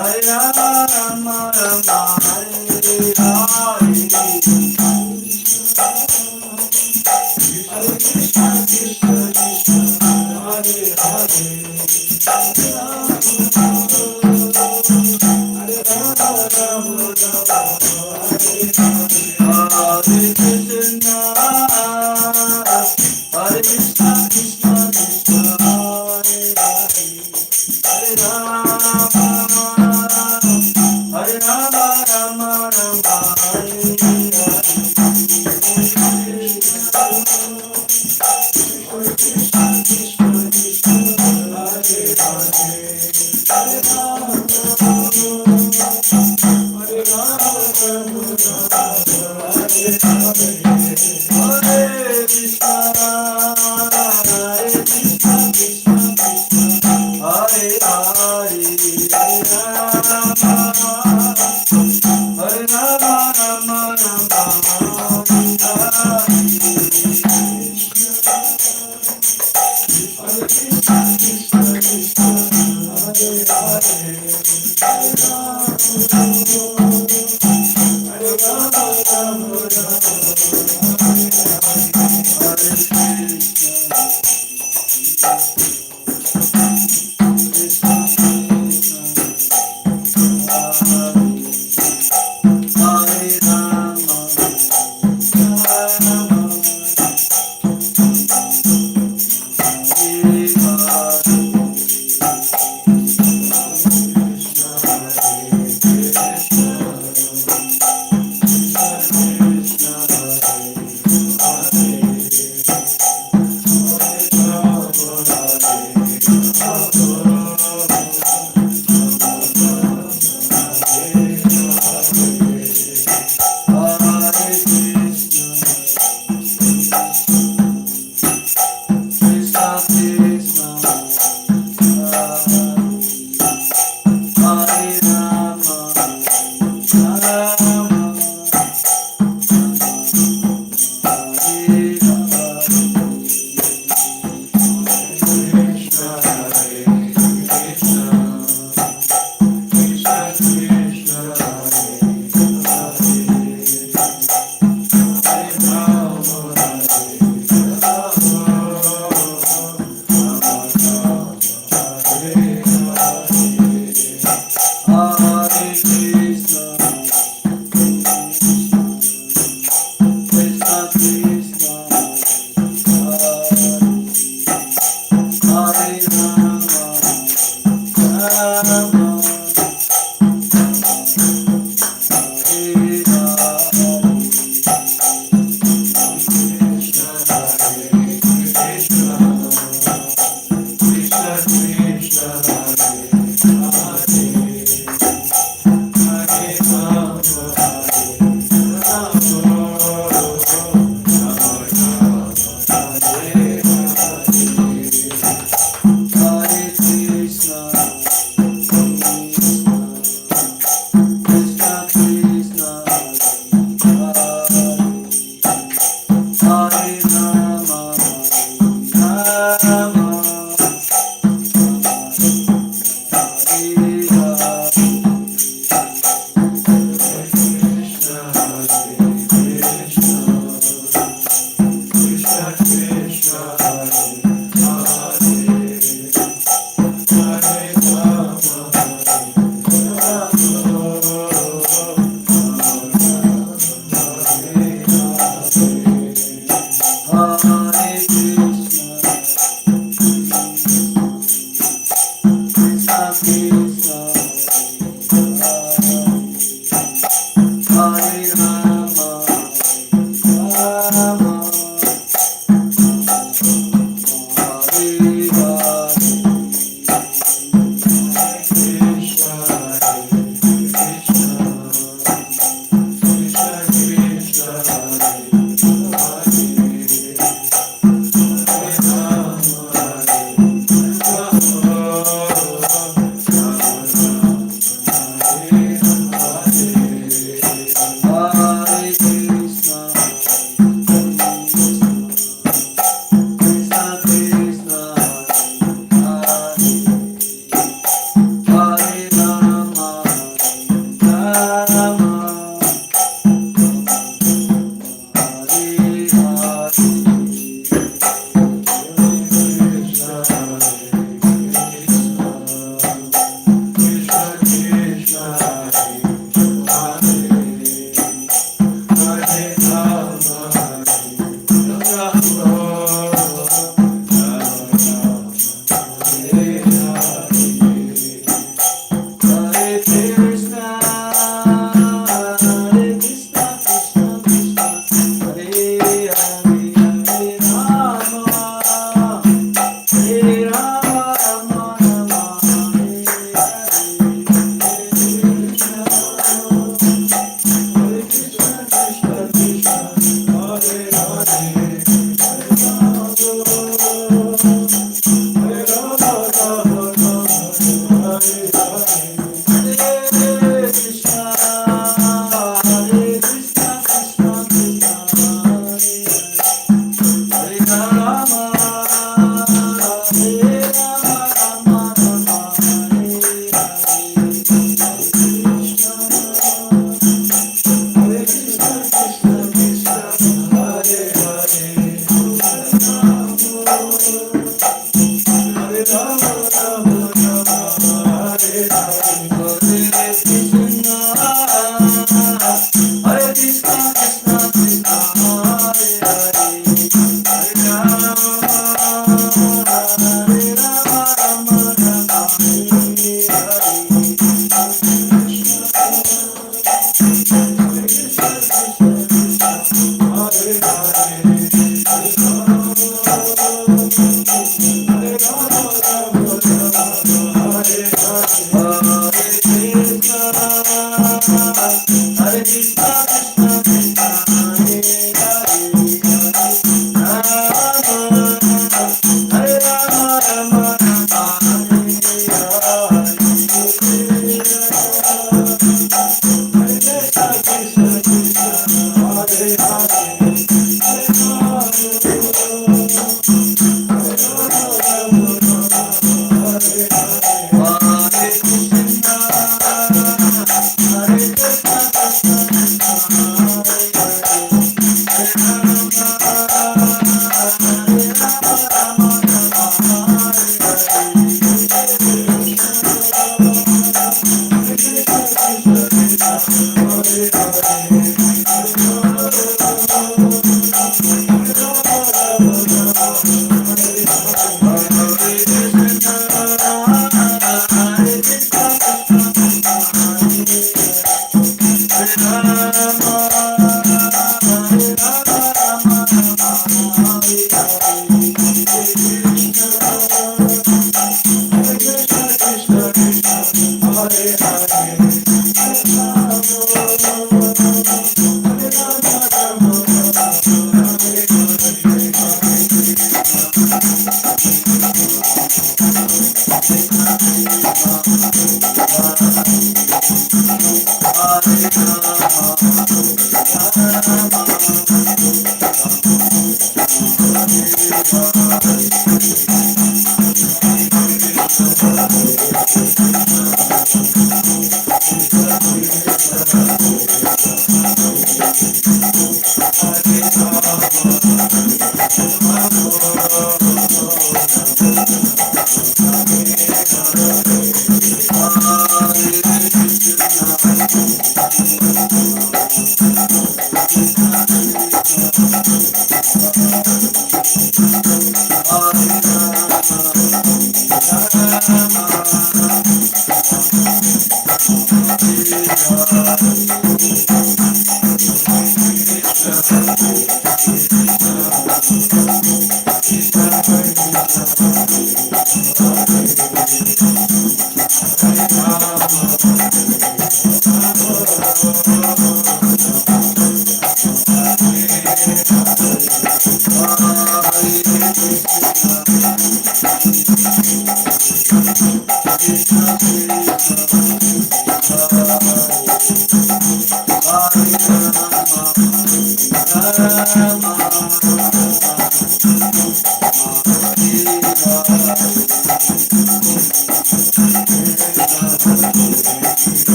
Hare Rama Rama Hare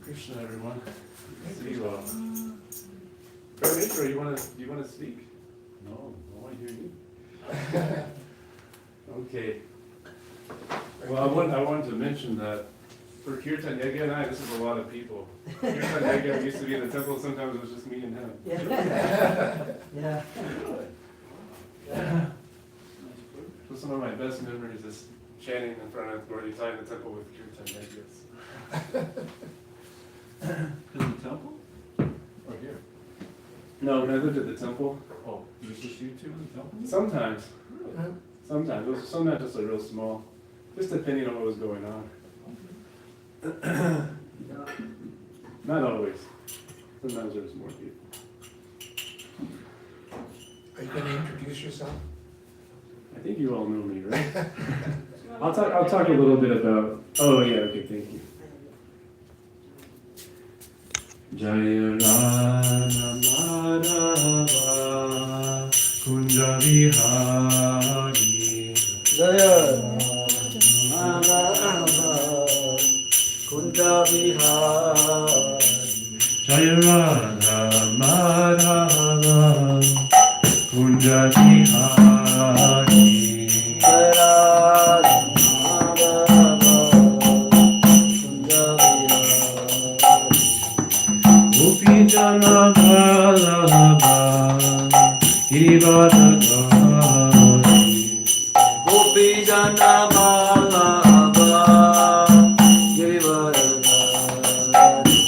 Krishna, everyone. Good to see you all. Mitra, you wanna speak? No, I want to hear you. Okay. Well, I wanted to mention that for Kirtan Yagya and this is a lot of people. Kirtan Yagya used to be in the temple, sometimes it was just me and him. Yeah. So some of my best memories is chanting in front of Gauri Tai in the temple with Kirtan Yagyas. In the temple? Or here? No, when I lived at the temple, Oh, this is you two in the temple? sometimes Really? it was sometimes just a real small, just depending on what was going on. Not always. Sometimes there was more people. Are you going to introduce yourself? I think you all know me, right? I'll talk a little bit about. Oh yeah, okay, thank you. Jaya Rana Madhava Kunja Vihari Jaya Madhava Kunja Vihari Jaya Radha Madhava Kunja Vihari Jaya Madhava Kunja Vihari Gopi Jana Vallabha Girivardhari Gopi Jana Vallabha Girivardhari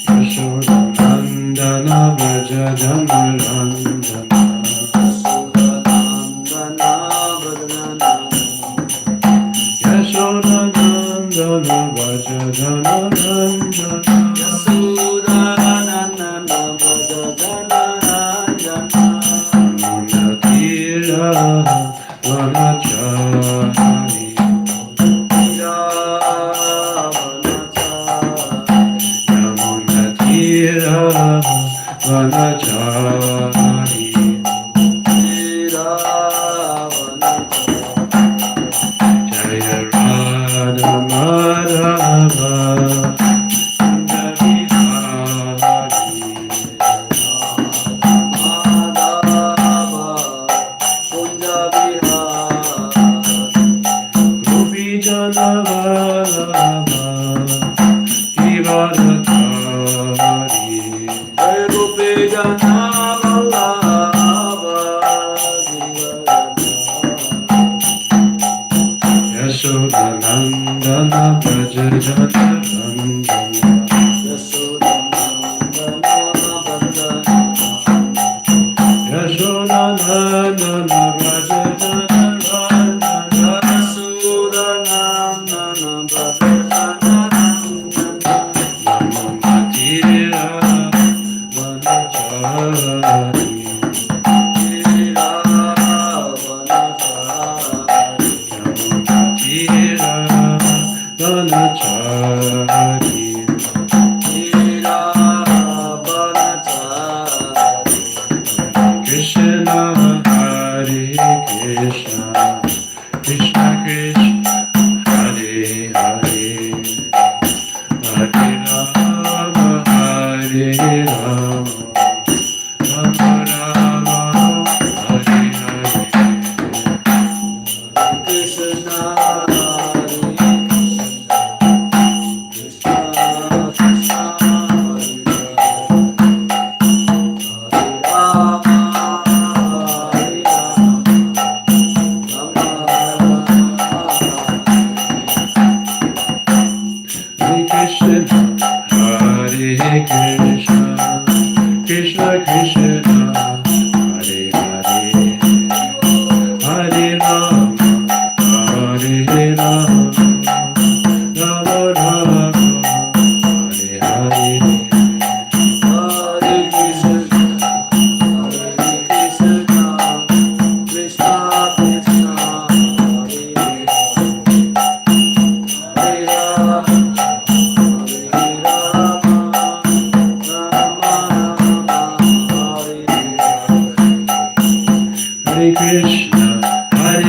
Yashoda Nandana Vraja Janarandana Sudanandana Vardhana Yashoda Nandana Vraja Janarandana Sudanandana Vardhana Munatira Vanachari Yamunatira Vanachari Jaya Radha Madhava Kunja Vihari Gopi Jana Vallabha Girivardhari Yashoda Nandana Vraja Janarandana Yashoda Nandana Vraja Janarandana Yamunatira Vanachari Yamunatira Vanachari Krishna Hare Krishna Krishna Krishna Hare Hare Hare Rama Hare Rama Rama Rama Hare Hare Krishna Krishna Krishna Hare Hare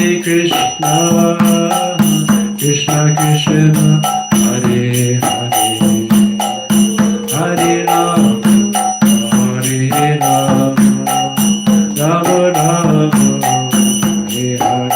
Hare Krishna, Krishna Krishna, Hare Hare, Hare Rama, Hare Rama, Rama Rama, Hare Hare.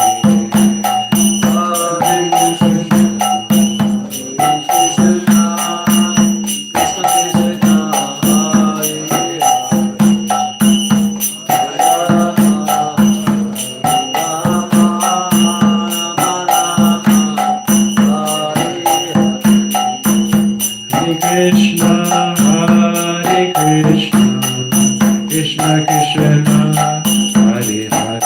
Krishna, Hare Krishna, Krishna Krishna, Hare Hare,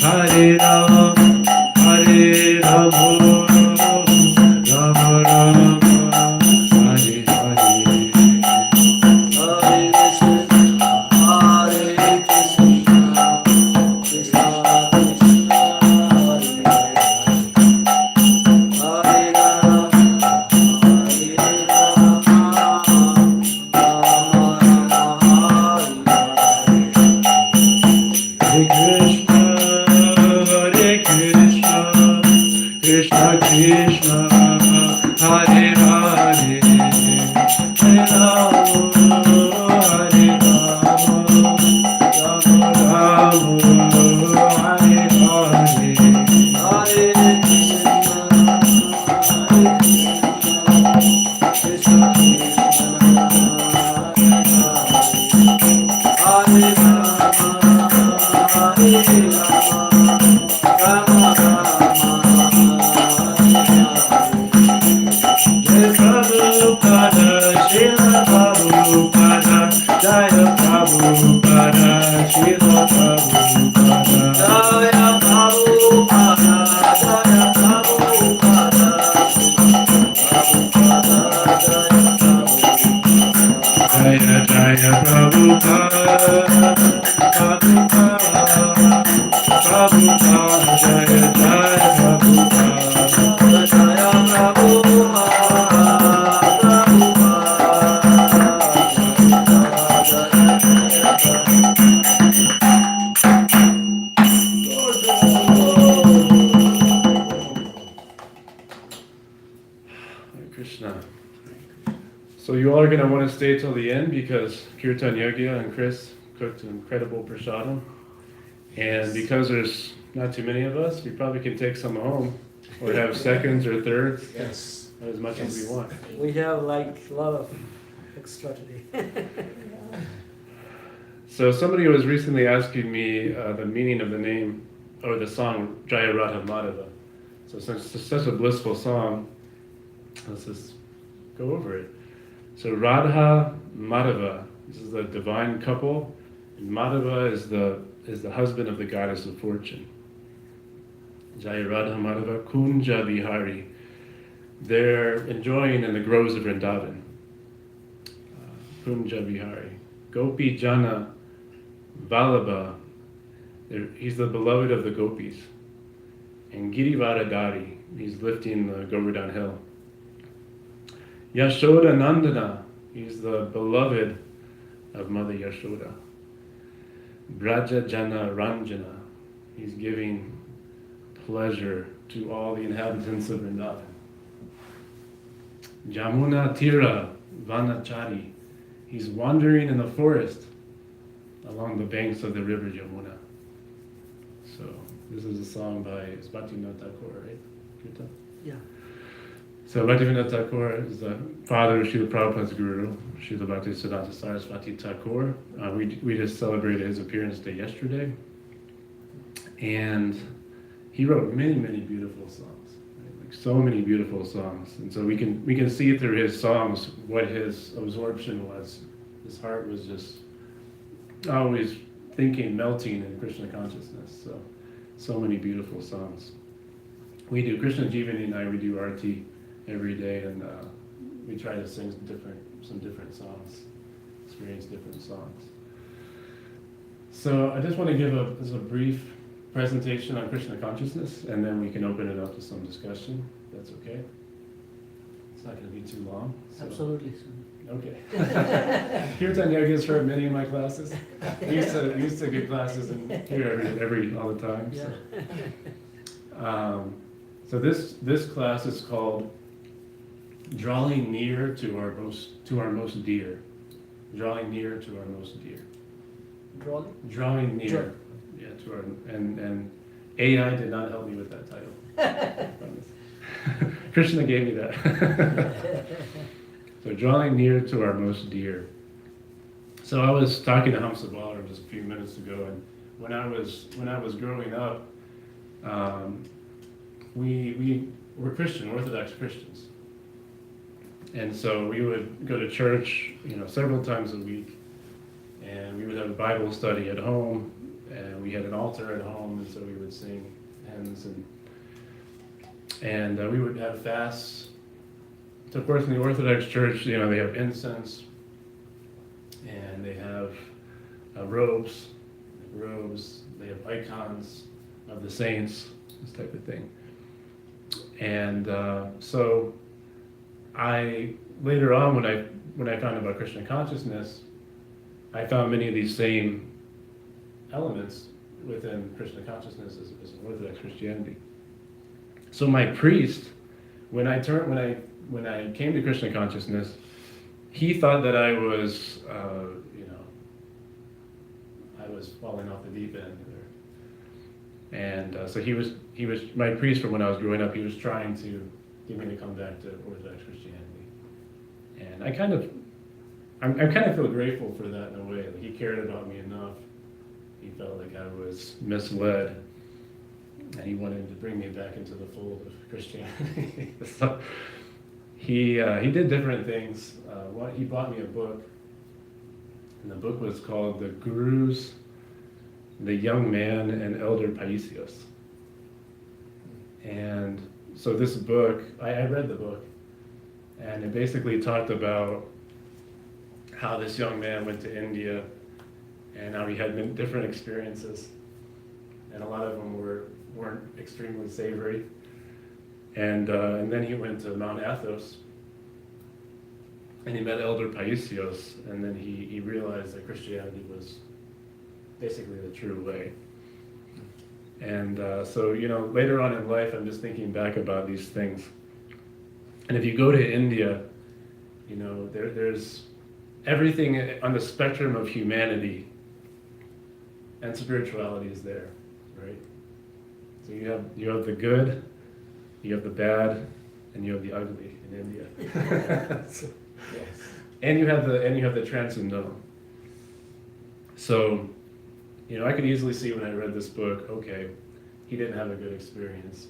Hare Rama, Hare Rama, Rama Rama, Hare Hare. Hare Krishna, Hare Krishna, Krishna Krishna, Hare Rama, Krishna Krishna, Hare Hare, Hare Rama, Hare Rama, Rama Rama, Hare Hare, Hare Krishna, Krishna Krishna, Hare Rama, Hare Rama, Prabhupada, Srila Prabhupada, Jaya Prabhupada, Srila Prabhupada, Jaya Prabhupada, Jaya Prabhupada, Jaya Jaya Prabhupada, Prabhupada, Prabhupada, Jaya Jaya Prabhupada, Jaya Prabhupada. Krishna. So you all are going to want to stay till the end because Kirtan Yogya and Chris cooked an incredible prasadam. And because there's not too many of us, we probably can take some home or have seconds or thirds, Yes. as much as we want. We have like a lot of extra today. So somebody was recently asking me the meaning of the name or the song Jaya Radha Madhava. So since it's such a blissful song, let's just go over it. So Radha Madhava, this is the divine couple, and Madhava is the husband of the goddess of fortune. Jaya Radha Madhava Kunja Vihari. They're enjoying in the groves of Vrindavan. Kunja Vihari. Gopi Jana Vallabha. He's the beloved of the gopis. And Girivardhari, he's lifting the Govardhan hill. Yashoda Nandana, he's the beloved of Mother Yashoda. Braja Jana Ranjana, he's giving pleasure to all the inhabitants of Vrindavan. Jamuna Tira Vanachari, he's wandering in the forest along the banks of the river Jamuna. So this is a song by Bhaktivinoda Thakur, right? Kirtan? Yeah. So Bhaktivinoda Thakur is the father of Srila Prabhupada's guru, Srila Bhaktisiddhanta Saraswati Thakur. We just celebrated his appearance day yesterday. And he wrote many, many beautiful songs. Right? Like so many beautiful songs. And so we can see through his songs what his absorption was. His heart was just always thinking, melting in Krishna consciousness. So many beautiful songs. We do, Krishna Jivani and I, we do Arti every day, and we try to sing some different songs, experience different songs. So I just want to give a brief presentation on Krishna consciousness, and then we can open it up to some discussion. That's okay. It's not going to be too long. So. Absolutely. Okay. Kirtan Yoga is for many of my classes. We used to get classes in here all the time. Yeah. So this class is called Drawing Near to Our Most Dear. Drawing near to our most dear. Drawing? Drawing near. Draw. Yeah, to our and AI did not help me with that title. I promise. Krishna gave me that. So drawing near to our most dear. So I was talking to Hamsa Balar just a few minutes ago, and when I was growing up, we were Christian, Orthodox Christians. And so we would go to church, several times a week, and we would have a Bible study at home, and we had an altar at home, and so we would sing hymns, and we would have fasts. So of course, in the Orthodox Church, they have incense, and they have robes. They have icons of the saints, this type of thing. And so later on, when I found about Krishna consciousness, I found many of these same elements within Krishna consciousness as Orthodox Christianity. So my priest, when I came to Krishna consciousness, he thought that I was, I was falling off the deep end. And so he was my priest from when I was growing up. He was trying to get me to come back to Orthodox Christianity, and I kind of feel grateful for that in a way. Like he cared about me enough. He felt like I was misled, and he wanted to bring me back into the fold of Christianity. So he did different things. He bought me a book, and the book was called "The Gurus, the Young Man, and Elder Paisios." And so this book, I read the book, and it basically talked about how this young man went to India and how he had different experiences, and a lot of them weren't extremely savory. And then he went to Mount Athos, and he met Elder Paisios, and then he realized that Christianity was basically the true way. And so later on in life, I'm just thinking back about these things. And if you go to India, there's everything on the spectrum of humanity and spirituality is there, right? So you have the good, you have the bad, and you have the ugly in India. So, Yes. and you have the transcendental. So, I could easily see when I read this book, okay, he didn't have a good experience.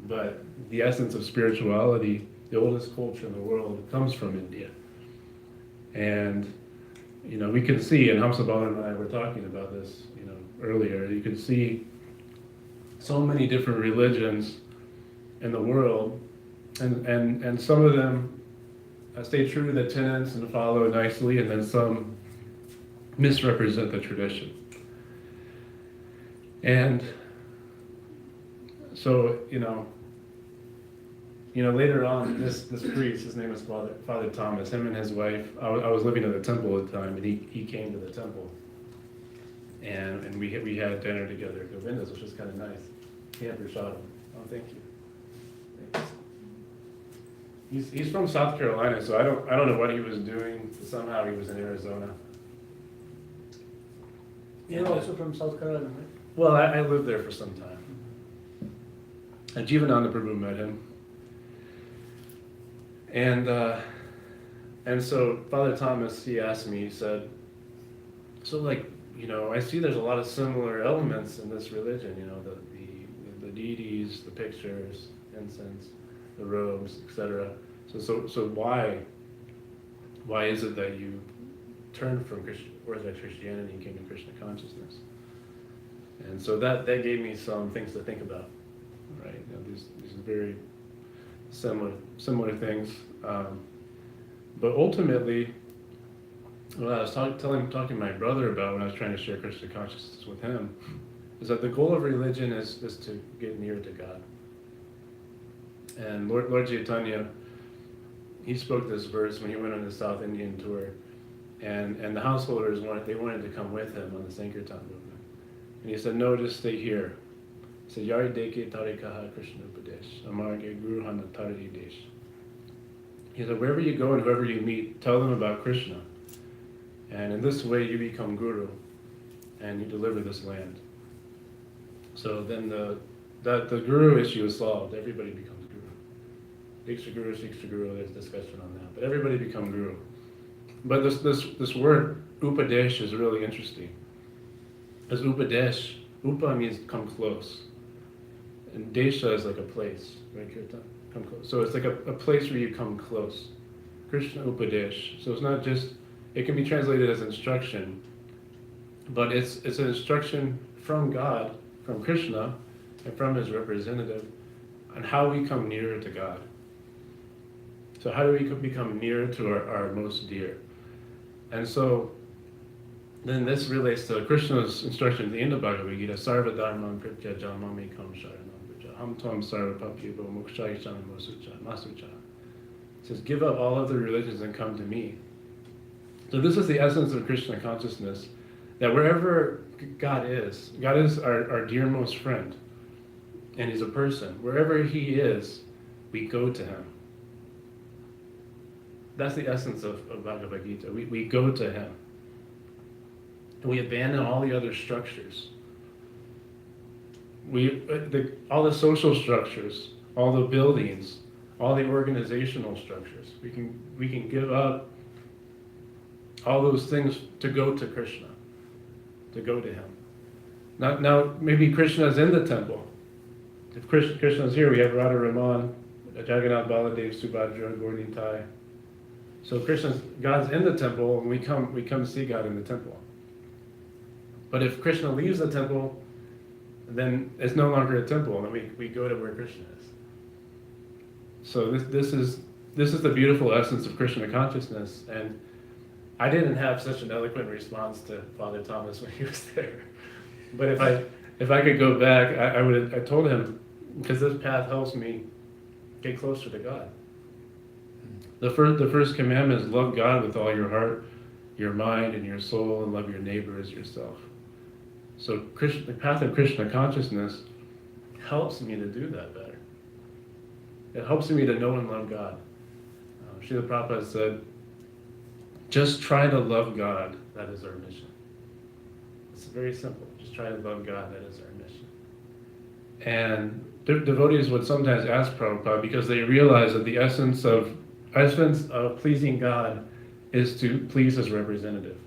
But the essence of spirituality, the oldest culture in the world, comes from India. And, we can see, and Hamsa Balar and I were talking about this, earlier, you can see so many different religions in the world, and some of them stay true to the tenets and follow nicely, and then some misrepresent the tradition. And so, later on, this priest, his name was Father Thomas, him and his wife, I was living at the temple at the time, and he came to the temple. And we had dinner together at Govinda's, which was kind of nice. Camp Rashad. Oh, thank you. Thanks. He's from South Carolina, so I don't know what he was doing. Somehow he was in Arizona. You're also from South Carolina, right? Well, I lived there for some time. And Jivananda Prabhu met him. And so Father Thomas, he asked me, he said, so I see there's a lot of similar elements in this religion, the deities, the pictures, incense, the robes, etc. So why is it that you turned from Orthodox Christianity and came to Krishna consciousness? And so that gave me some things to think about, right? These are very similar things. But ultimately, what I was talking to my brother about when I was trying to share Krishna consciousness with him, is that the goal of religion is to get near to God. And Lord Chaitanya, he spoke this verse when he went on the South Indian tour, and the householders wanted to come with him on the Sankirtan movement, and he said, no, just stay here. He said, Yari deke tarikaha Krishna Upadesh, Amarge Guru Hana Taradi Desh. He said, wherever you go and whoever you meet, tell them about Krishna. And in this way you become guru and you deliver this land. So then the guru issue is solved. Everybody becomes guru. Diksha guru, there's discussion on that. But everybody becomes guru. But this word upadesh is really interesting. As upadesh, upa means come close. And desha is like a place, right? Kirtan, come close. So it's like a place where you come close. Krishna upadesh. So it's not just, it can be translated as instruction, but it's an instruction from God, from Krishna, and from his representative, on how we come nearer to God. So how do we become near to our most dear? And so then this relates to Krishna's instruction at the end of Bhagavad Gita, Sarva Dharmam Kritya Jamami Kam Sharanam Vraja Ham Tvam Sarva Papyibo Mokshai Shanam Masucha. It says, give up all other religions and come to me. So this is the essence of Krishna consciousness, that wherever God is our dearmost friend, and he's a person. Wherever he is, we go to him. That's the essence of Bhagavad Gita. We go to him. And we abandon all the other structures. All the social structures, all the buildings, all the organizational structures. We can give up all those things to go to Krishna, to go to him. Now maybe Krishna is in the temple. If Krishna is here, we have Radha Raman, Jagannath, Baladev, Subhadra, Gaura. So God's in the temple, and we come see God in the temple. But if Krishna leaves the temple, then it's no longer a temple, and we go to where Krishna is. So this is the beautiful essence of Krishna consciousness, and I didn't have such an eloquent response to Father Thomas when he was there. But if I could go back, I told him, because this path helps me get closer to God. The first commandment is love God with all your heart, your mind, and your soul, and love your neighbor as yourself. So the path of Krishna consciousness helps me to do that better. It helps me to know and love God. Srila Prabhupada said, just try to love God, that is our mission. It's very simple. Just try to love God, that is our mission. And devotees would sometimes ask Prabhupada, because they realize that the essence of pleasing God is to please his representative.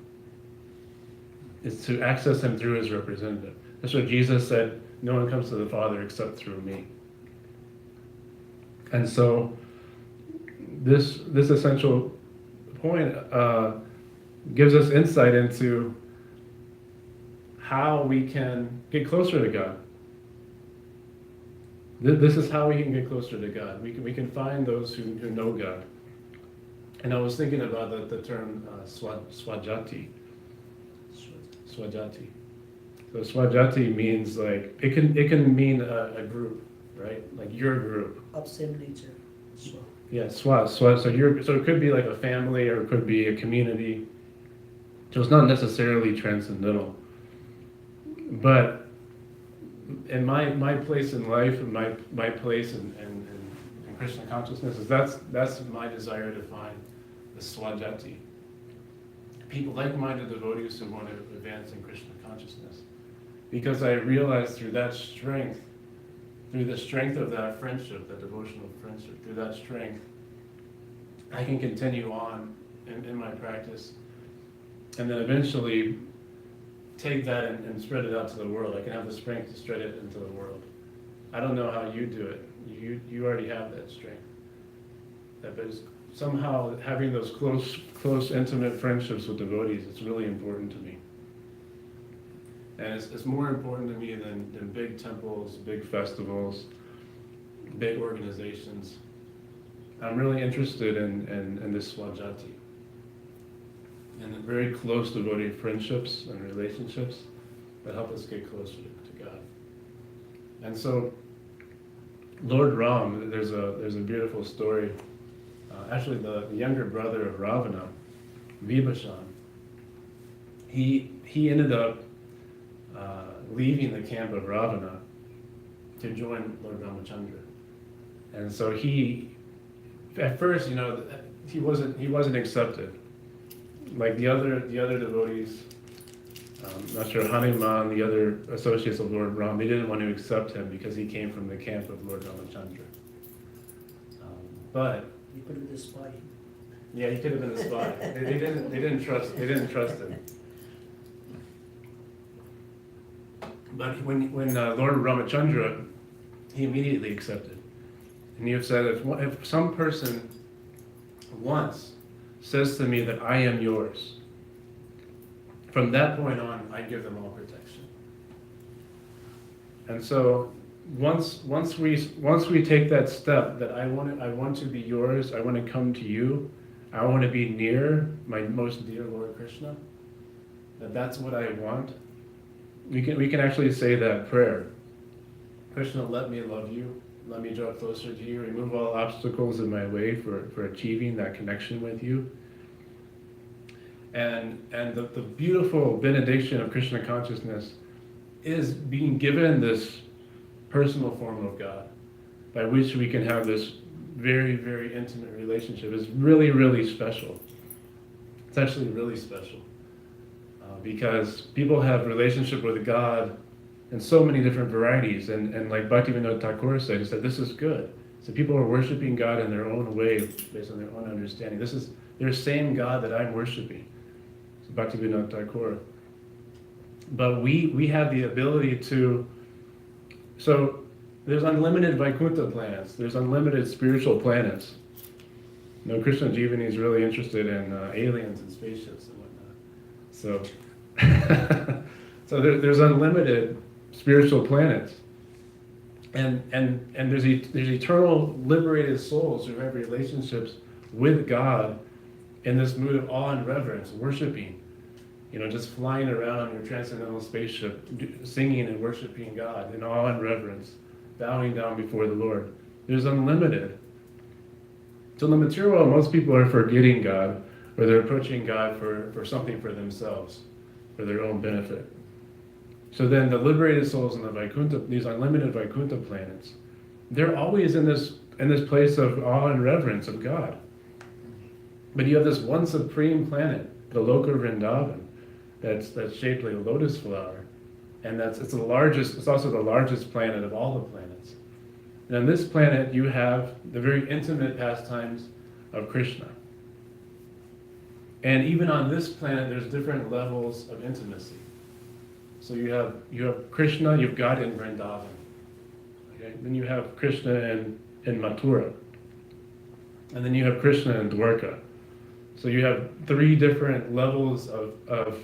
It's to access him through his representative. That's what Jesus said, no one comes to the Father except through me. And so this essential point gives us insight into how we can get closer to God. This is how we can get closer to God. We can find those who know God. And I was thinking about the term swajati. Swajati. So swajati means like it can mean a group, right? Like your group. Of same nature. So, Yeah, swa. So it could be like a family, or it could be a community. So it's not necessarily transcendental. But in my place in life, and my place in Krishna consciousness, is that's my desire to find the swajati. People, like-minded devotees who want to advance in Krishna consciousness. Because I realized through the strength of that friendship, that devotional friendship, through that strength, I can continue on in my practice, and then eventually take that and spread it out to the world. I can have the strength to spread it into the world. I don't know how you do it. You already have that strength. But somehow having those close, intimate friendships with devotees, it's really important to me. And it's more important to me than big temples, big festivals, big organizations. I'm really interested in this swajati, and the very close devotee friendships and relationships that help us get closer to God. And so, Lord Ram, there's a beautiful story actually the younger brother of Ravana, Vibhishan, he ended up leaving the camp of Ravana to join Lord Ramachandra. And so at first, he wasn't accepted. Like the other devotees, not sure, Hanuman, the other associates of Lord Ram, they didn't want to accept him because he came from the camp of Lord Ramachandra. But You could have been a spy. yeah, he could have been a spy. They didn't trust him. But when Lord Ramachandra, he immediately accepted. And you have said, if some person once says to me that I am yours, from that point on, I give them all protection. And so once we take that step that I want to be yours, I want to come to you, I want to be near my most dear Lord Krishna, that's what I want. We can actually say that prayer. Krishna, let me love you. Let me draw closer to you. Remove all obstacles in my way for achieving that connection with you. And the beautiful benediction of Krishna consciousness is being given this personal form of God, by which we can have this very, very intimate relationship. It's really, really special. It's actually really special. Because people have relationship with God in so many different varieties, and like Bhaktivinoda Thakur said, he said, this is good. So people are worshiping God in their own way, based on their own understanding. This is their same God that I'm worshiping. So Bhaktivinoda Thakur. But we have the ability to, so there's unlimited Vaikuntha planets, there's unlimited spiritual planets. Krishna Jivani is really interested in aliens and spaceships and whatnot. So so there's unlimited spiritual planets, and there's eternal liberated souls who have relationships with God in this mood of awe and reverence, worshiping, just flying around your transcendental spaceship, singing and worshiping God in awe and reverence, bowing down before the Lord. There's unlimited. So in the material world, most people are forgetting God, or they're approaching God for something for themselves, for their own benefit. So then the liberated souls in the Vaikuntha, these unlimited Vaikuntha planets, they're always in this place of awe and reverence of God. But you have this one supreme planet, the Loka Vrindavan, that's shaped like a lotus flower, and it's also the largest planet of all the planets. And on this planet, you have the very intimate pastimes of Krishna. And even on this planet, there's different levels of intimacy. So you have Krishna, you've got in Vrindavan. Okay? Then you have Krishna in Mathura. And then you have Krishna in Dwarka. So you have 3 different levels of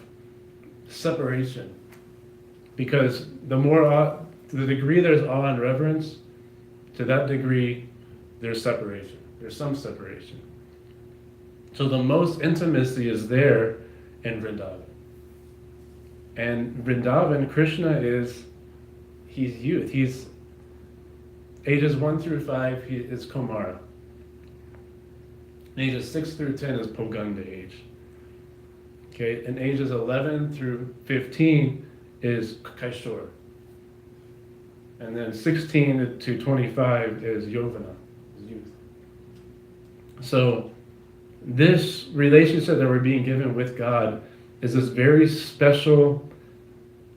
separation. Because to the degree there's awe and reverence, to that degree there's separation. There's some separation. So the most intimacy is there in Vrindavan. And Vrindavan, Krishna he's youth. He's ages 1 through 5, he is Kumara. And ages 6 through 10 is Poganda age. Okay, and ages 11 through 15 is Kaishor. And then 16 to 25 is Yovana, is youth. So this relationship that we're being given with God is this very special,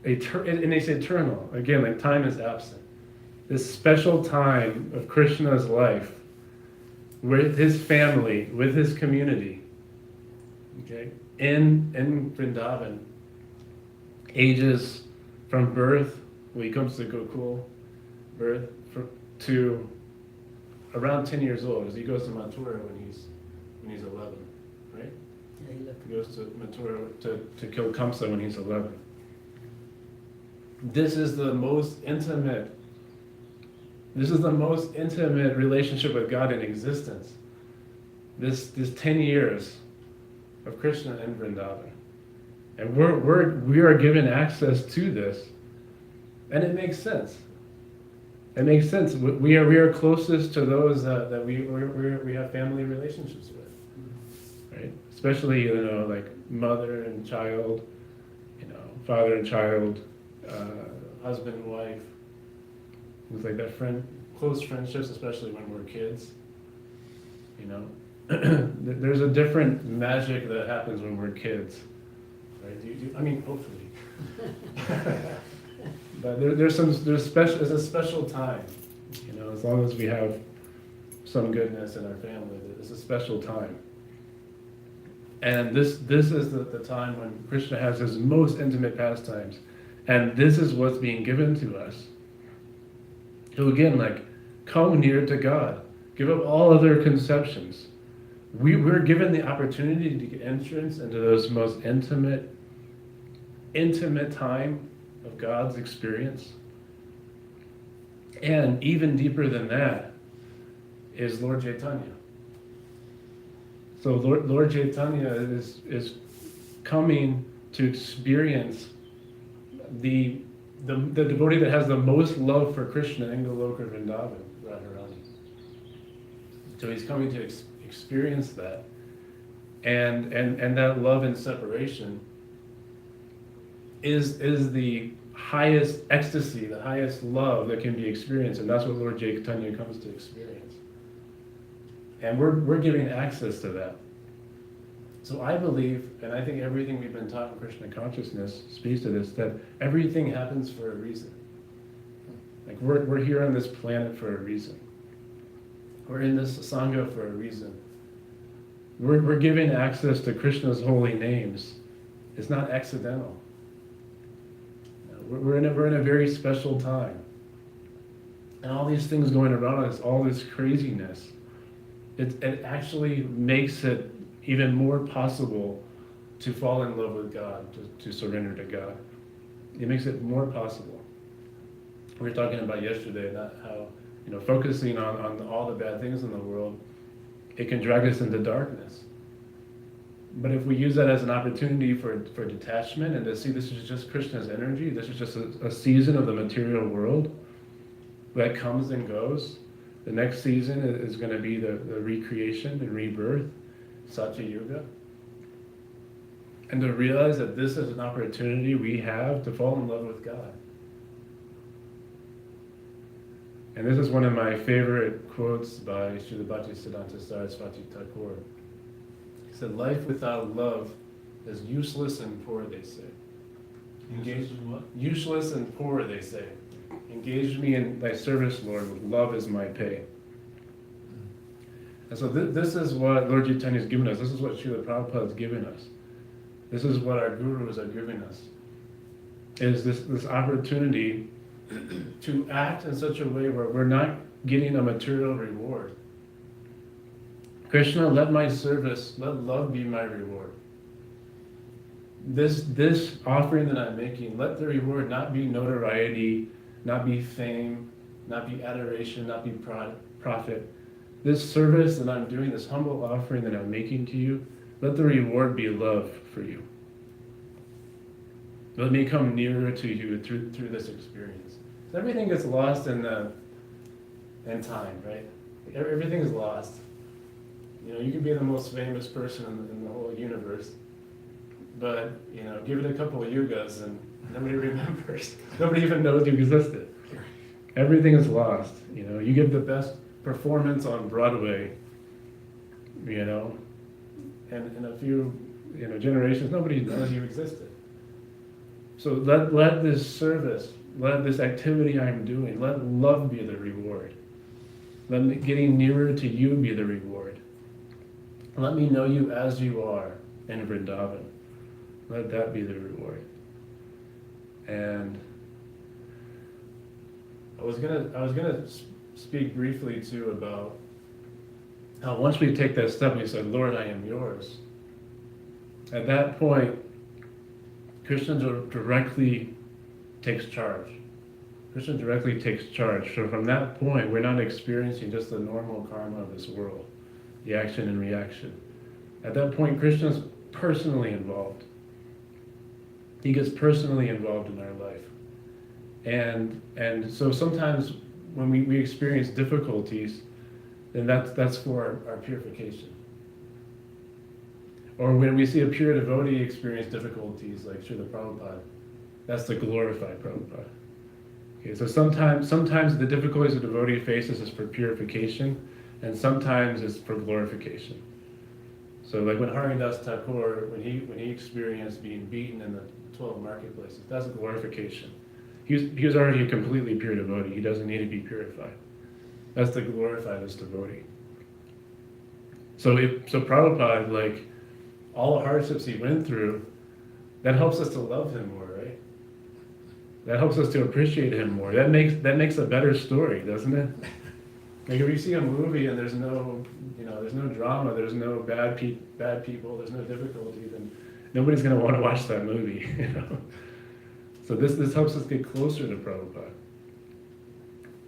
and it's eternal. Again, like time is absent. This special time of Krishna's life with his family, with his community, okay, in Vrindavan, ages from birth, when he comes to Gokul, birth, to around 10 years old, as he goes to Mathura when he's 11, right? Yeah, he left. He goes to Mathura to kill Kamsa when he's 11. This is the most intimate relationship with God in existence. This 10 years of Krishna in Vrindavan. And we are given access to this. And it makes sense. It makes sense. We are closest to those that we have family relationships with, right? Especially, you know, like mother and child, you know, father and child, husband and wife, things like that. Close friendships, especially when we're kids, you know. There's a different magic that happens when we're kids, right? I mean, hopefully. But there's special. It's a special time, you know. As long as we have some goodness in our family, it's a special time. And this is the time when Krishna has his most intimate pastimes, and this is what's being given to us. So again, like, come near to God. Give up all other conceptions. We're given the opportunity to get entrance into those most intimate time of God's experience. And even deeper than that is Lord Chaitanya. So Lord Chaitanya is coming to experience the devotee that has the most love for Krishna in Goloka Vrindavan, Radharani. So he's coming to experience that. And that love and separation is the highest ecstasy, the highest love that can be experienced, and that's what Lord Chaitanya comes to experience. And we're giving access to that. So I believe, and I think everything we've been taught in Krishna consciousness speaks to this, that everything happens for a reason. Like we're here on this planet for a reason. We're in this Sangha for a reason. We're given access to Krishna's holy names. It's not accidental. We're in a very special time. And all these things going around us, all this craziness, it actually makes it even more possible to fall in love with God, to surrender to God. It makes it more possible. We were talking about yesterday that how, you know, focusing on all the bad things in the world, it can drag us into darkness. But if we use that as an opportunity for detachment and to see this is just Krishna's energy, this is just a season of the material world that comes and goes. The next season is going to be the recreation and rebirth, Satya Yuga. And to realize that this is an opportunity we have to fall in love with God. And this is one of my favorite quotes by Srila Bhaktisiddhanta Saraswati Thakur. He said, "Life without love is useless and poor," they say. Useless and what? Useless and poor, they say. Engage me in thy service, Lord, with love as my pay. And so this is what Lord Chaitanya has given us. This is what Srila Prabhupada has given us. This is what our gurus are giving us. Is this opportunity to act in such a way where we're not getting a material reward. Krishna, let my service, let love be my reward. This offering that I'm making, let the reward not be notoriety, not be fame, not be adoration, not be profit. This service that I'm doing, this humble offering that I'm making to you, let the reward be love for you. Let me come nearer to you through this experience. So everything gets lost in time, right? Everything is lost. You know, you can be the most famous person in the whole universe, but you know, give it a couple of yugas and nobody remembers. Nobody even knows you existed. Everything is lost. You know, you give the best performance on Broadway, you know, and in a few generations, nobody knows you existed. So let this service, let this activity I'm doing, let love be the reward. Let me getting nearer to you be the reward. Let me know you as you are in Vrindavan. Let that be the reward. And I was gonna speak briefly too about how once we take that step and we say, Lord, I am yours. At that point, Krishna directly takes charge. Krishna directly takes charge. So from that point, we're not experiencing just the normal karma of this world, the action and reaction. At that point, Krishna's personally involved. He gets personally involved in our life. And so sometimes when we experience difficulties, then that's for our purification. Or when we see a pure devotee experience difficulties, like Srila Prabhupada, that's to glorify Prabhupada. Okay, so sometimes the difficulties a devotee faces is for purification, and sometimes it's for glorification. So like when Haridas Thakur, when he experienced being beaten in the 12 marketplaces, that's glorification. He was already a completely pure devotee. He doesn't need to be purified. That's to glorify this devotee. So Prabhupada, like all the hardships he went through, that helps us to love him more, right? That helps us to appreciate him more. That makes a better story, doesn't it? Like if you see a movie and there's no drama, there's no bad people, there's no difficulty, then nobody's going to want to watch that movie, you know. So this helps us get closer to Prabhupada.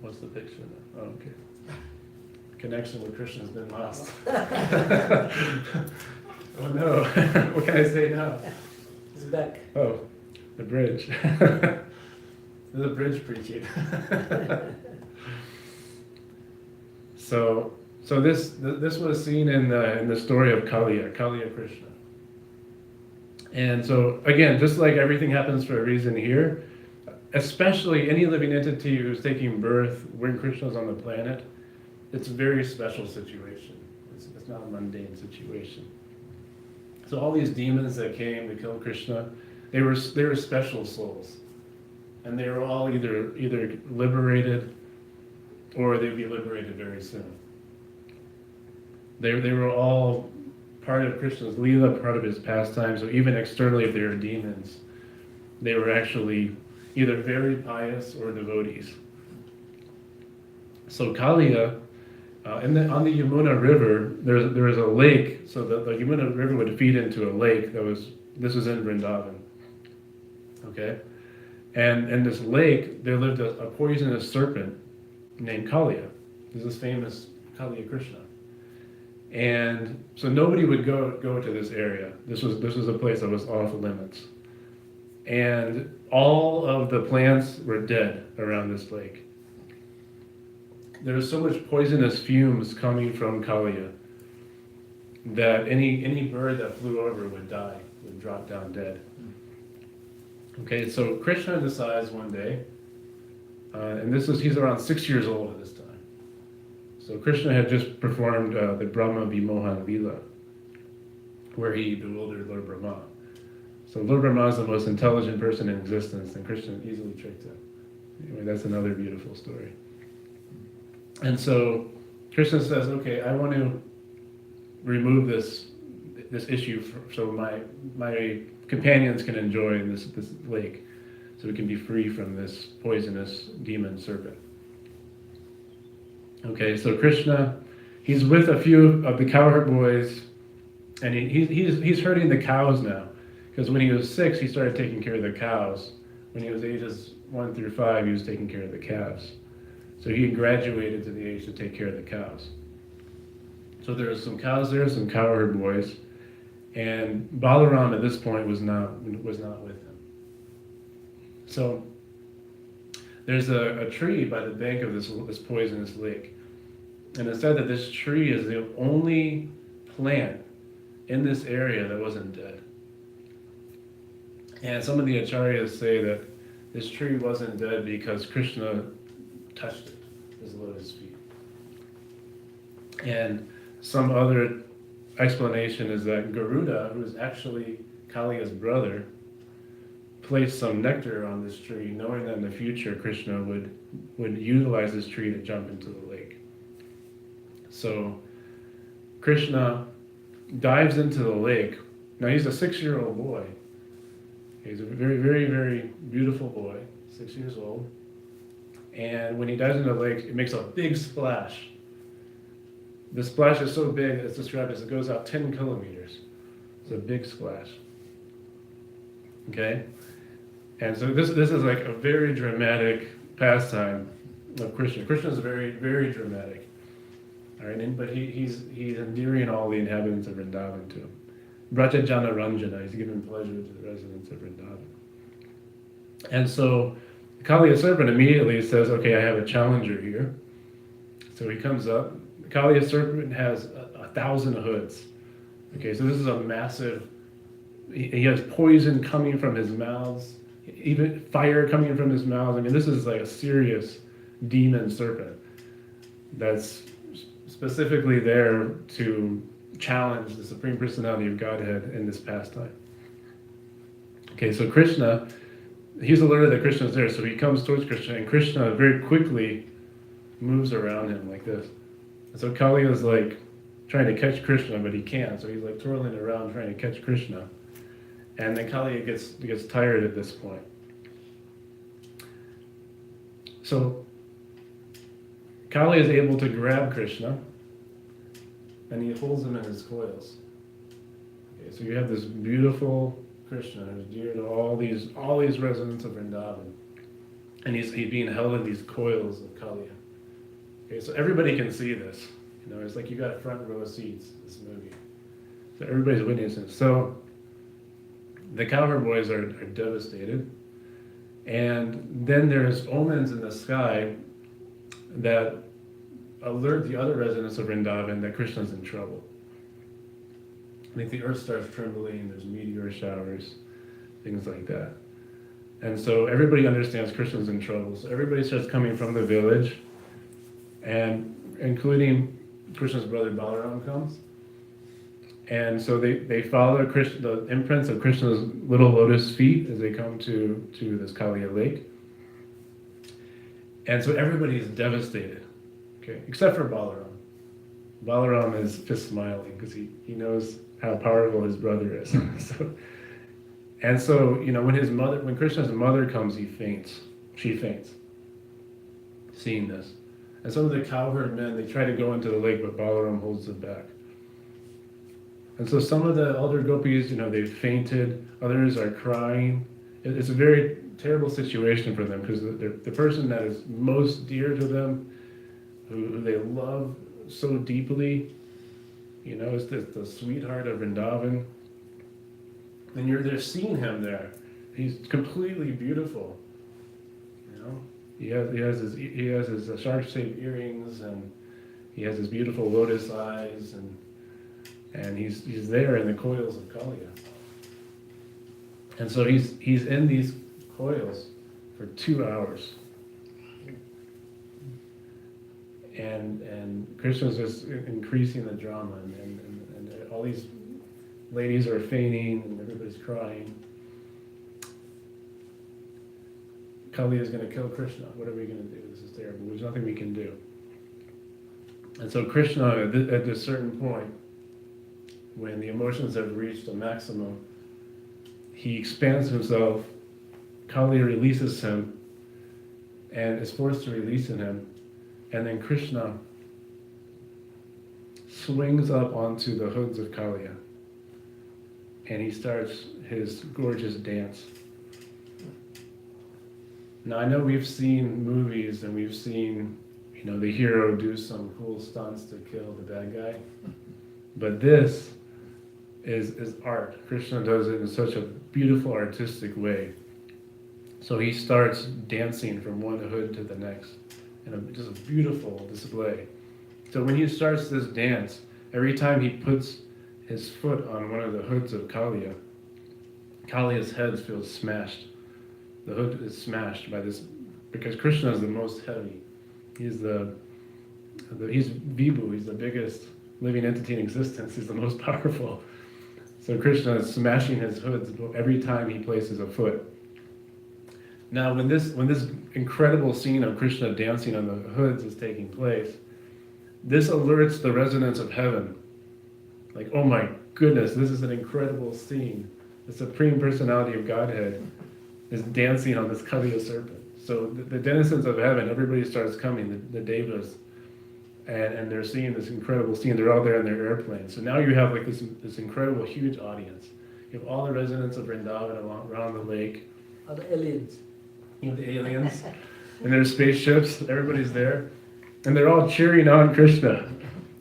What's the picture now? Oh, okay. Connection with Krishna has been lost. Oh no, what can I say now? It's back. Oh, the bridge. There's a bridge preaching. So this was seen in the story of Kaliya Krishna. And so again, just like everything happens for a reason here, especially any living entity who's taking birth when Krishna's on the planet, it's a very special situation. It's not a mundane situation. So all these demons that came to kill Krishna, they were special souls, and they were all either liberated or they'd be liberated very soon. They were all part of Krishna's Leela, part of his pastime. So even externally, if they were demons, they were actually either very pious or devotees. So Kaliya, on the Yamuna River, there was a lake. So the Yamuna River would feed into a lake. This was in Vrindavan. Okay, and in this lake there lived a poisonous serpent named Kaliya. There's this famous Kaliya Krishna. And so nobody would go to this area. This was a place that was off limits. And all of the plants were dead around this lake. There was so much poisonous fumes coming from Kaliya that any bird that flew over would die, would drop down dead. Okay, so Krishna decides one day, and he's around 6 years old at this time. So Krishna had just performed the Brahma Vimohan Leela, where he bewildered Lord Brahma. So Lord Brahma is the most intelligent person in existence, and Krishna easily tricked him. Anyway, that's another beautiful story. And so Krishna says, okay, I want to remove this issue so my companions can enjoy this lake, so we can be free from this poisonous demon serpent. Okay, so Krishna, he's with a few of the cowherd boys, and he's herding the cows now, because when he was 6, he started taking care of the cows. When he was ages 1 through 5, he was taking care of the calves. So he graduated to the age to take care of the cows. So there was some cows there, some cowherd boys, and Balaram at this point was not with him. So there's a tree by the bank of this poisonous lake. And it's said that this tree is the only plant in this area that wasn't dead. And some of the acharyas say that this tree wasn't dead because Krishna touched it, his lotus feet. And some other explanation is that Garuda, who is actually Kaliya's brother, placed some nectar on this tree, knowing that in the future Krishna would utilize this tree to jump into the lake. So Krishna dives into the lake. Now he's a 6-year-old boy. He's a very, very, very beautiful boy, 6 years old. And when he dives into the lake, it makes a big splash. The splash is so big, it's described as it goes out 10 kilometers. It's a big splash. Okay? And so this is like a very dramatic pastime of Krishna. Krishna is very, very dramatic. All right, but he's endearing all the inhabitants of Vrindavan to him. Braja Jana Ranjana, he's giving pleasure to the residents of Vrindavan. And so Kaliya serpent immediately says, okay, I have a challenger here. So he comes up. Kaliya serpent has 1,000 hoods. Okay, so this is a massive, he has poison coming from his mouths, even fire coming from his mouth. I mean, this is like a serious demon serpent that's specifically there to challenge the Supreme Personality of Godhead in this pastime. Okay, so Krishna, he's alerted that Krishna is there, so he comes towards Krishna, and Krishna very quickly moves around him like this. And so Kaliya is like trying to catch Krishna, but he can't, so he's like twirling around trying to catch Krishna. And then Kaliya gets tired at this point. So Kaliya is able to grab Krishna, and he holds him in his coils. Okay, so you have this beautiful Krishna who's dear to all these residents of Vrindavan, and he's being held in these coils of Kaliya. Okay, so everybody can see this. You know, it's like you got front row seats this movie. So everybody's witnessing. So the cowherd boys are devastated, and then there's omens in the sky that alert the other residents of Vrindavan that Krishna's in trouble. I think the earth starts trembling, there's meteor showers, things like that. And so everybody understands Krishna's in trouble. So everybody starts coming from the village, and including Krishna's brother Balaram comes. And so they follow the imprints of Krishna's little lotus feet as they come to this Kaliya lake. And so everybody is devastated, okay, except for Balaram. Balaram is just smiling because he knows how powerful his brother is. So, you know, when Krishna's mother comes, she faints, seeing this. And some of the cowherd men, they try to go into the lake, but Balaram holds them back. And so some of the elder gopis, you know, they've fainted, others are crying. It's a very terrible situation for them because the person that is most dear to them, who they love so deeply, you know, is the sweetheart of Vrindavan. And they're seeing him there. He's completely beautiful, you know. He has his shark-shaped earrings, and he has his beautiful lotus eyes, and he's there in the coils of Kaliya. And so he's in these coils for 2 hours. And Krishna's just increasing the drama, and all these ladies are fainting, and everybody's crying. Kaliya is going to kill Krishna. What are we going to do? This is terrible. There's nothing we can do. And so Krishna, at a certain point, when the emotions have reached a maximum, he expands himself. Kaliya releases him, and is forced to release in him. And then Krishna swings up onto the hoods of Kaliya, and he starts his gorgeous dance. Now, I know we've seen movies and we've seen, you know, the hero do some cool stunts to kill the bad guy, but this is art. Krishna does it in such a beautiful artistic way. So he starts dancing from one hood to the next, in just a beautiful display. So when he starts this dance, every time he puts his foot on one of the hoods of Kaliya, Kaliya's head feels smashed. The hood is smashed by this, because Krishna is the most heavy. He's he's Vibhu, he's the biggest living entity in existence, he's the most powerful. So Krishna is smashing his hoods every time he places a foot. Now, when this incredible scene of Krishna dancing on the hoods is taking place, this alerts the residents of heaven. Like, oh my goodness, this is an incredible scene. The Supreme Personality of Godhead is dancing on this Kaliya serpent. So the denizens of heaven, everybody starts coming, the devas, and they're seeing this incredible scene. They're all there in their airplanes. So now you have like this incredible, huge audience. You have all the residents of Vrindavan around the lake. Are the aliens? You know, the aliens in their spaceships, everybody's there. And they're all cheering on Krishna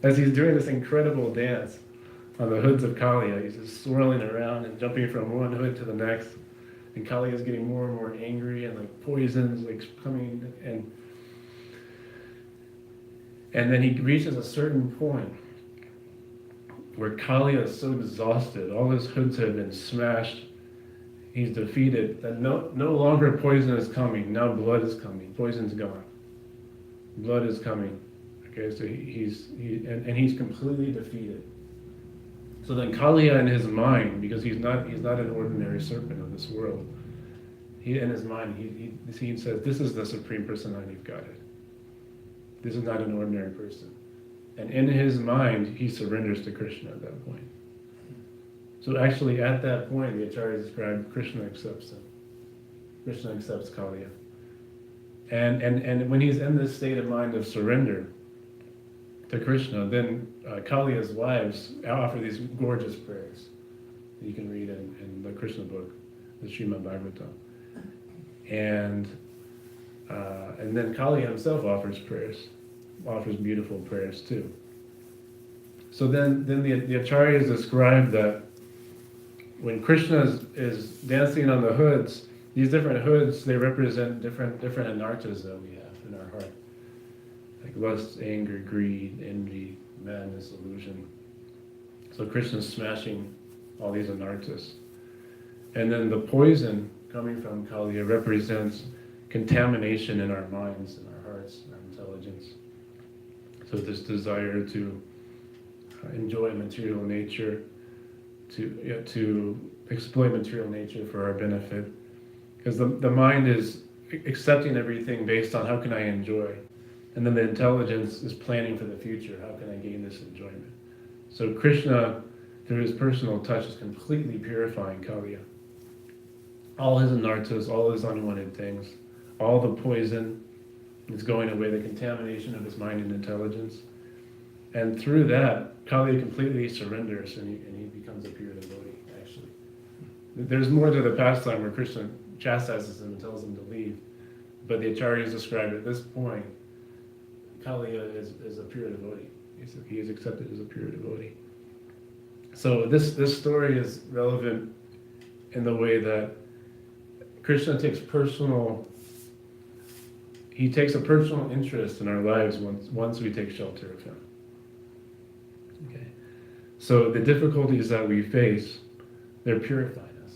as he's doing this incredible dance on the hoods of Kaliya. He's just swirling around and jumping from one hood to the next. And Kali is getting more and more angry, and like poisons like coming, and then he reaches a certain point where Kali is so exhausted, all his hoods have been smashed, he's defeated, that no longer poison is coming, now blood is coming, poison's gone. Blood is coming. Okay, so he's completely defeated. So then Kaliya in his mind, because he's not an ordinary serpent of this world, in his mind he says, this is the Supreme Personality of Godhead. This is not an ordinary person. And in his mind, he surrenders to Krishna at that point. So actually at that point, the Acharyas describe Krishna accepts him. Krishna accepts Kaliya. And when he's in this state of mind of surrender to Krishna, then Kaliya's wives offer these gorgeous prayers that you can read in the Krishna book, the Srimad Bhagavatam. And then Kaliya himself offers beautiful prayers too. So then the Acharyas describe that when Krishna is dancing on the hoods, these different hoods, they represent different anarthas that we have in our heart. Like lust, anger, greed, envy, madness, illusion. So Krishna's smashing all these anarthas. And then the poison coming from Kaliya represents contamination in our minds, in our hearts, our intelligence. So this desire to enjoy material nature, to exploit material nature for our benefit. Because the mind is accepting everything based on how can I enjoy. And then the intelligence is planning for the future. How can I gain this enjoyment? So Krishna, through his personal touch, is completely purifying Kaliya. All his anarthas, all his unwanted things, all the poison is going away, the contamination of his mind and intelligence. And through that, Kaliya completely surrenders and he becomes a pure devotee, actually. There's more to the pastime where Krishna chastises him and tells him to leave. But the Acharyas describe at this point, Kaliya is a pure devotee. He is accepted as a pure devotee. So this story is relevant in the way that Krishna takes a personal interest in our lives once we take shelter of him. Okay. So the difficulties that we face, they're purifying us.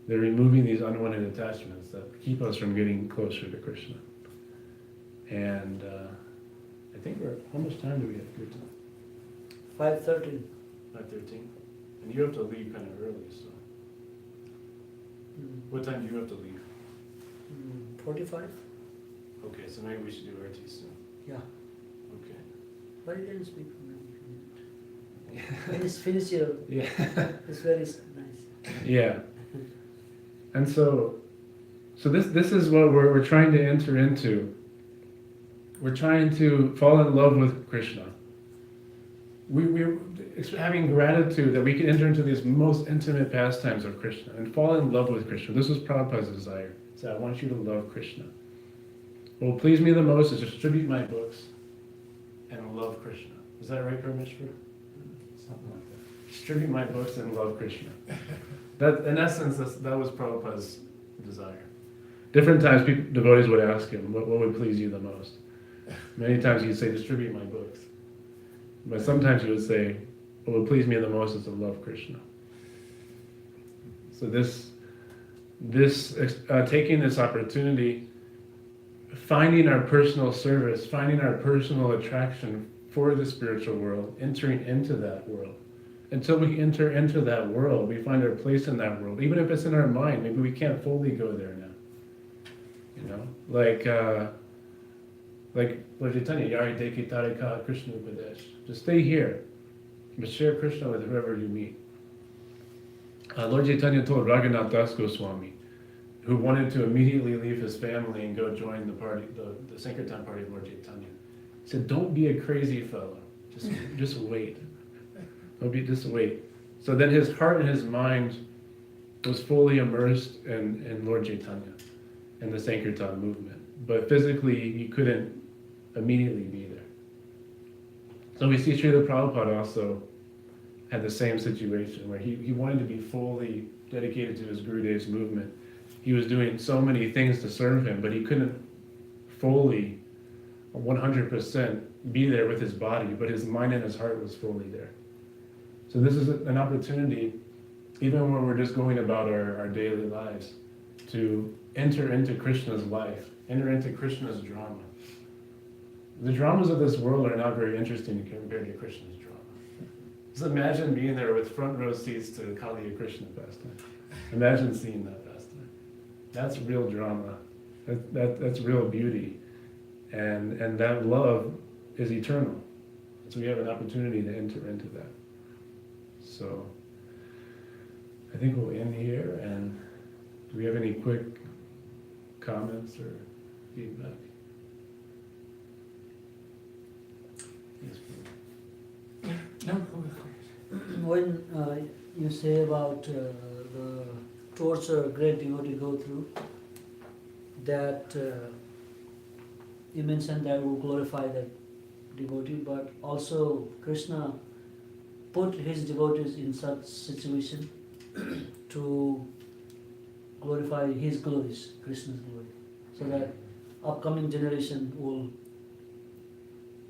They're removing these unwanted attachments that keep us from getting closer to Krishna. And I think how much time do we have, Kirtan? 5:13. 5:13? And you have to leave kind of early, so. What time do you have to leave? 45? Okay, so maybe we should do RT soon. Yeah. Okay. Why you didn't speak for me? Finish your. Yeah. It's very nice. Yeah. And so this is what we're trying to enter into. We're trying to fall in love with Krishna. We're having gratitude that we can enter into these most intimate pastimes of Krishna and fall in love with Krishna. This was Prabhupada's desire. He said, I want you to love Krishna. What will please me the most is distribute my books and love Krishna. Is that right, Parmeshwar? Something like that. Distribute my books and love Krishna. That, in essence, that was Prabhupada's desire. Different times devotees would ask him, what would please you the most? Many times he'd say, distribute my books. But sometimes he would say, what would please me the most is to love Krishna. So taking this opportunity, finding our personal service, finding our personal attraction for the spiritual world, entering into that world. Until we enter into that world, we find our place in that world. Even if it's in our mind, maybe we can't fully go there now. You know, like Lord Chaitanya, Yari Deki Tarika Krishna Upadesh. Just stay here, but share Krishna with whoever you meet. Lord Chaitanya told Raghunath Das Goswami, who wanted to immediately leave his family and go join the party, the Sankirtan party of Lord Chaitanya. He said, don't be a crazy fellow. Just wait. Just wait. So then his heart and his mind was fully immersed in Lord Chaitanya and the Sankirtan movement. But physically, he couldn't immediately be there. So we see Srila Prabhupada also had the same situation where he wanted to be fully dedicated to his Gurudev's movement. he was doing so many things to serve him, but he couldn't fully, 100% be there with his body, but his mind and his heart was fully there. So this is an opportunity, even when we're just going about our daily lives, to enter into Krishna's life, enter into Krishna's drama. The dramas of this world are not very interesting compared to Krishna's drama. Just imagine being there with front row seats to Kaliya Krishna pastime. Imagine seeing that pastime. That's real drama. That's real beauty. And that love is eternal. So we have an opportunity to enter into that. So I think we'll end here. And do we have any quick comments or feedback? Yes, please. No, go ahead. When you say about the torture a great devotee go through, that you mentioned that will glorify that devotee, but also Krishna put his devotees in such situation to glorify his glories, Krishna's glory, so that upcoming generation will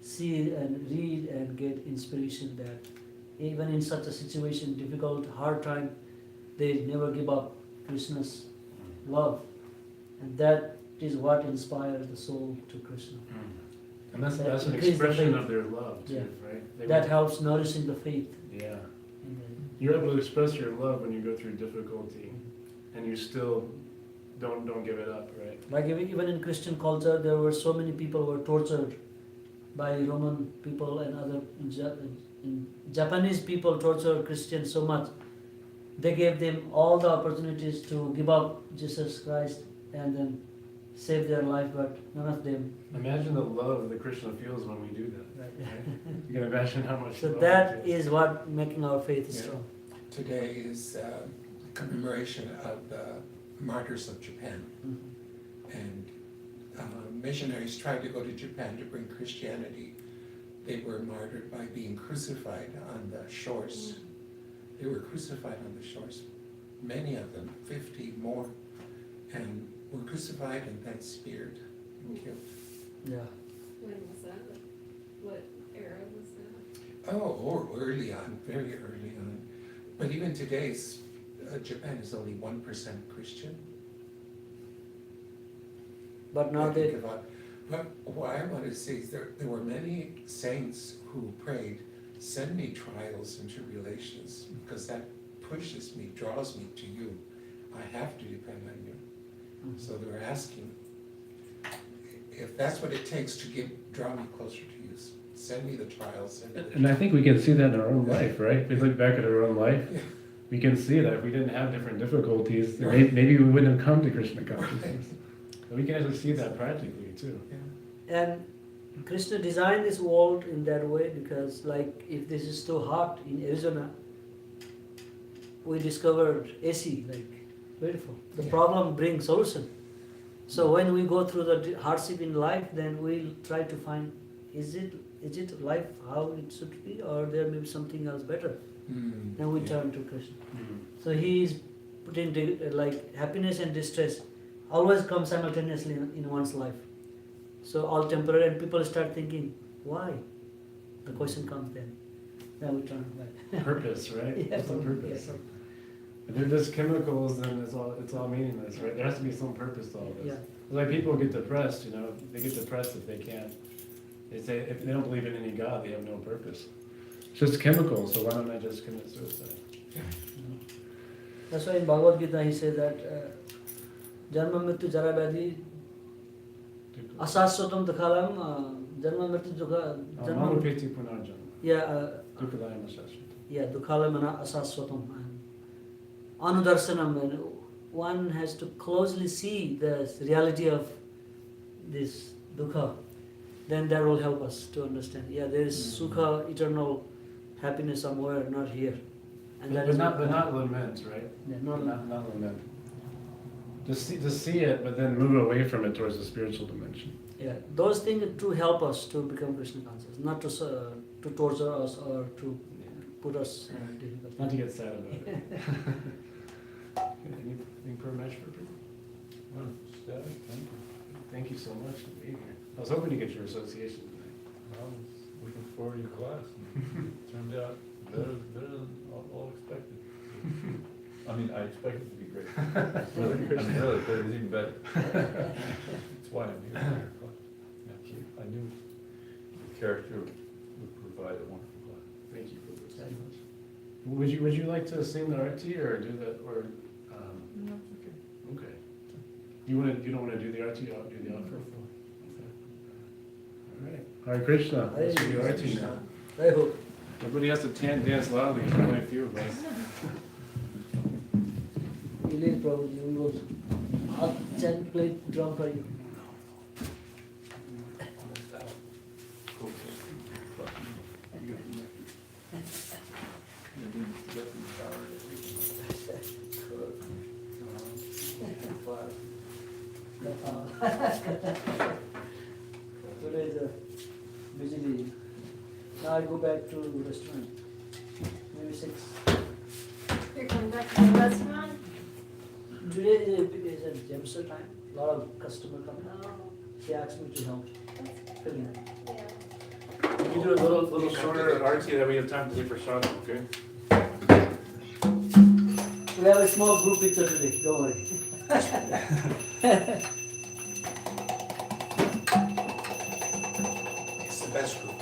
see and read and get inspiration that even in such a situation, difficult, hard time, they never give up Krishna's love. And that is what inspires the soul to Krishna. And that's That an increase the expression faith. of their love too, Yeah. right? That helps nourishing the faith. Yeah. in them. You're able to express your love when you go through difficulty, and you still don't give it up, right? Like even in Christian culture, there were so many people who were tortured by Roman people and other in Japanese people tortured Christians so much. They gave them all the opportunities to give up Jesus Christ and then save their life, but none of them. Imagine the love that Krishna feels when we do that. Right. Right? You can imagine how much So love that he feels. is what making our faith Yeah. strong. Today is commemoration of the martyrs of Japan. Mhm. And missionaries tried to go to Japan to bring Christianity. They were martyred by being crucified on the shores. They were crucified on the shores. Many of them, 50 more, and were crucified and then speared and killed. Yeah. When was that? What era was that? Oh, or early on, very early on. But even today's Japan is only 1% Christian. But now They they, give up. But what I want to say is there were many saints who prayed, send me trials and tribulations, because that pushes me, draws me to you. I have to depend on you. So they were asking, if that's what it takes to draw me closer to you, send me the trials. And I think we can see that in our own life, right? If we look back at our own life, Yeah. we can see that if we didn't have different difficulties, then Right. maybe we wouldn't have come to Krishna consciousness. Right. But we can actually see that practically too. Yeah. and Krishna designed this world in that way because like if this is too hot in Arizona, we discovered AC, like beautiful. The Yeah. problem brings solution. So when we go through the hardship in life, then we'll try to find, is it life how it should be, or there may be something else better? Mm, Then we yeah. turn to Krishna. So he is putting like happiness and distress always come simultaneously in one's life. So all temporary, and people start thinking, why? The question comes then. Then we turn back. Purpose, right? Yeah. What's the purpose? Yeah. If they're just chemicals, then it's all meaningless, right? There has to be some purpose to all this. Yeah. It's like people get depressed, you know, they get depressed if they can't. They say if they don't believe in any God, they have no purpose. It's just chemicals, so why don't I just commit suicide? That's why in Bhagavad Gita he said that Janma Mrityu Jara Vyadhi Asaswatam Dukhalam Janma Mrityu Dukha Janma Mamapeti punarjanma. Yeah, Dukhalayam asashvata. yeah, Dukhalam and Asaswatam and Anudarsanam, and one has to closely see the reality of this Dukha. Then that will help us to understand. Yeah, there is Sukha, eternal happiness somewhere, not here. And that But is not lament, right? Yeah, Not not lament. Just see it, but then move away from it towards the spiritual dimension. Yeah, those things to help us to become Krishna conscious, not to torture us or to put us in Right. difficult. Not to get sad about it. Anything per measure? Well, Static, thank you. Thank you so much for being here. I was hoping to get your association tonight. I was looking forward to your class. Turned out better than all expected. I mean, I expected it to be great. Really, I mean, really, but it was even better. That's why I'm here. I knew the character would provide a wonderful class. Thank you for this. Would you like to sing the RT or do that, or, No, it's okay. okay. You don't wanna do the RT, I'll do the offer? Okay. All right, Hare Krishna, let's do the RT now. I hope. Everybody has to dance loudly, there's only a few of us. Elaine probably will I'll send play drum for you. Today is a busy day. Now I go back to restaurant. Maybe 6. You're coming back to the restaurant? Today is a Jamster time. A lot of customer coming. Oh, She asked me to help filling it. yeah. We do a little shorter RT that we have time to take for shots, okay? We have a small group picture today, don't worry. It's the best group.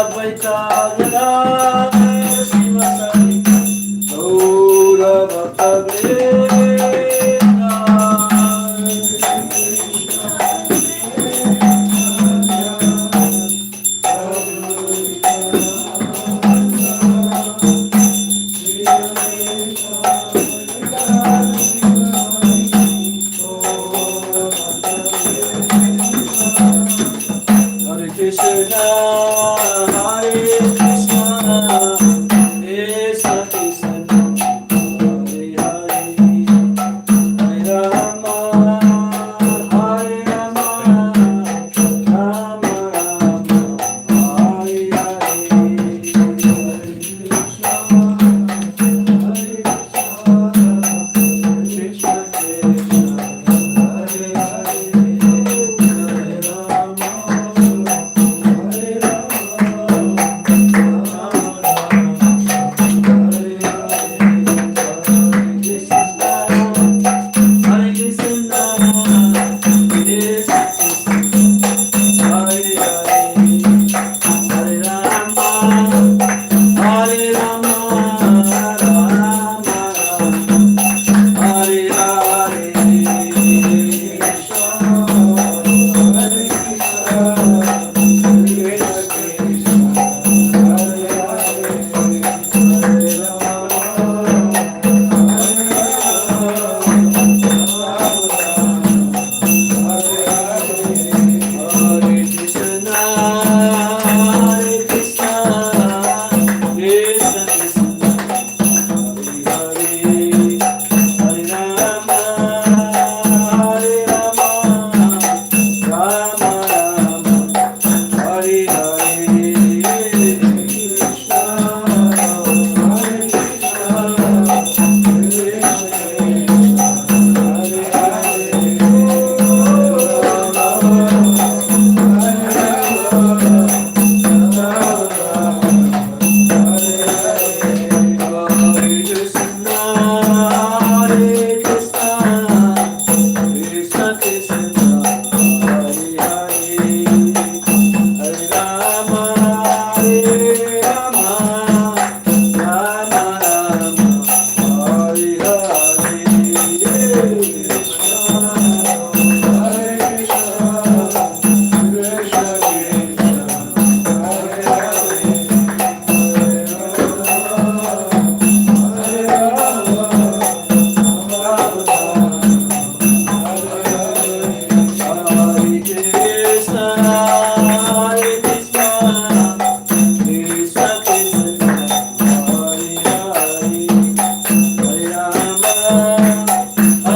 Advaita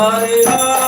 Krishna,